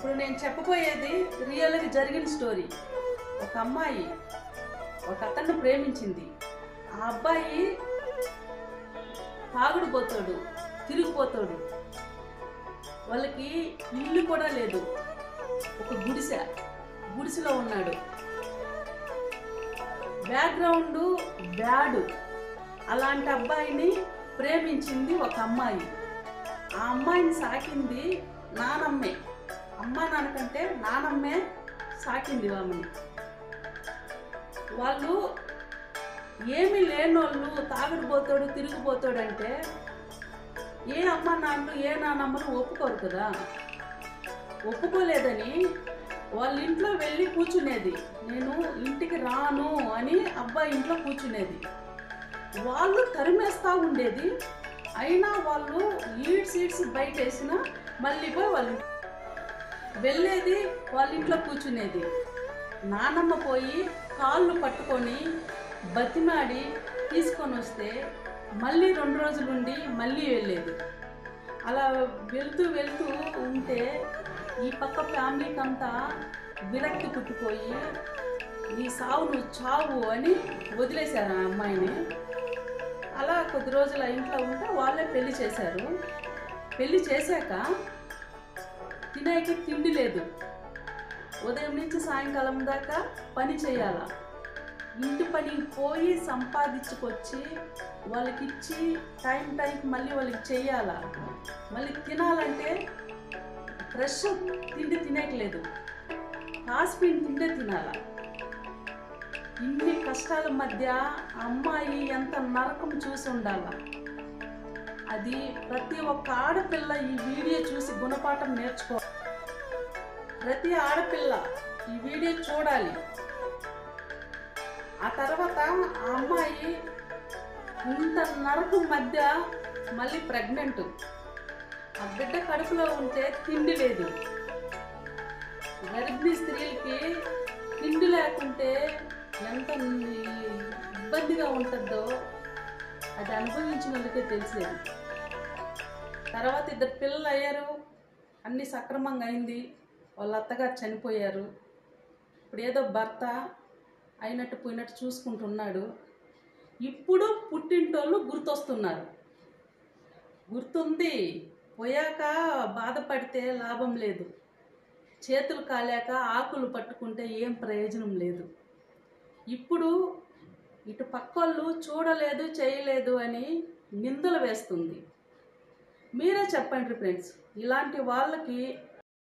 ఇప్పుడు నేను చెప్పబోయేది రియల్గా జరిగిన స్టోరీ. ఒక అమ్మాయి ఒక అతన్ని ప్రేమించింది. ఆ అబ్బాయి తాగుడుపోతాడు, తిరిగిపోతాడు. వాళ్ళకి ఇల్లు కూడా లేదు, ఒక గుడిసెలో ఉన్నాడు. Background bad. అలాంటి అబ్బాయిని ప్రేమించింది ఒక అమ్మాయి. ఆ అమ్మాయిని సాకింది నానమ్మే. అమ్మ నాన్న కంటే నానమ్మే సాకింది ఆమెని. వాళ్ళు ఏమీ లేనోళ్ళు తాగుడుపోతాడు, తిరిగిపోతాడు అంటే ఏ అమ్మ నాన్నలు ఏ నానమ్మలు ఒప్పుకోరు కదా. ఒప్పుకోలేదని వాళ్ళ ఇంట్లో వెళ్ళి కూర్చునేది. నేను ఇంటికి రాను అని అబ్బాయి ఇంట్లో కూర్చునేది. వాళ్ళు తరిమేస్తూ ఉండేది. అయినా వాళ్ళు ఈడ్స్ బయట వేసిన మళ్ళీ పోయి వాళ్ళు వెళ్ళేది, వాళ్ళ ఇంట్లో కూర్చునేది. నానమ్మ పోయి కాళ్ళు పట్టుకొని బతిమాడి తీసుకొని వస్తే మళ్ళీ 2 రోజులుండి మళ్ళీ వెళ్ళేది. అలా వెళ్తూ ఉంటే ఈ పక్క ఫ్యామిలీకి అంతా విరక్తి పుట్టిపోయి ఈ సావు చావు అని వదిలేశారు ఆ అమ్మాయిని. అలా కొద్ది రోజులు ఆ ఇంట్లో ఉంటే వాళ్ళే పెళ్లి చేశారు. పెళ్లి చేశాక తినేకి తిండి లేదు. ఉదయం నుంచి సాయంకాలం దాకా పని చేయాల. ఇంటి పనికి పోయి సంపాదించుకొచ్చి వాళ్ళకి ఇచ్చి టైంకి మళ్ళీ వాళ్ళకి చెయ్యాల. మళ్ళీ తినాలంటే ఫ్రెష్ తిండి తినేయట్లేదు, కాసిపోయిన తిండే తినాల. ఇన్ని కష్టాల మధ్య అమ్మాయి ఎంత నరకం చూసి ఉండాల. అది ప్రతి ఒక్క ఆడపిల్ల ఈ వీడియో చూసి గుణపాఠం నేర్చుకో. ప్రతి ఆడపిల్ల ఈ వీడియో చూడాలి. ఆ తర్వాత ఆ అమ్మాయి ఇంత నరకం మధ్య మళ్ళీ ప్రెగ్నెంట్. ఆ బిడ్డ కడుపులో ఉంటే తిండి లేదు. గర్భిణీ స్త్రీలకి తిండి లేకుంటే ఎంత ఇబ్బందిగా ఉంటుందో అది అనుభవించిన వాళ్ళకే తెలిసేది. తర్వాత 2 పిల్లలు అయ్యారు, అన్నీ సక్రమంగా అయింది. వాళ్ళ అత్తగారు చనిపోయారు. ఇప్పుడు ఏదో భర్త అయినట్టు పోయినట్టు చూసుకుంటున్నాడు. ఇప్పుడు పుట్టింటోళ్ళు గుర్తొస్తున్నారు. గుర్తుంది, పోయాక బాధపడితే లాభం లేదు. చేతులు కాలేక ఆకులు పట్టుకుంటే ఏం ప్రయోజనం లేదు. ఇప్పుడు ఇటు పక్కోళ్ళు చూడలేదు చేయలేదు అని నిందలు వేస్తుంది. మీరే చెప్పండి ఫ్రెండ్స్, ఇలాంటి వాళ్ళకి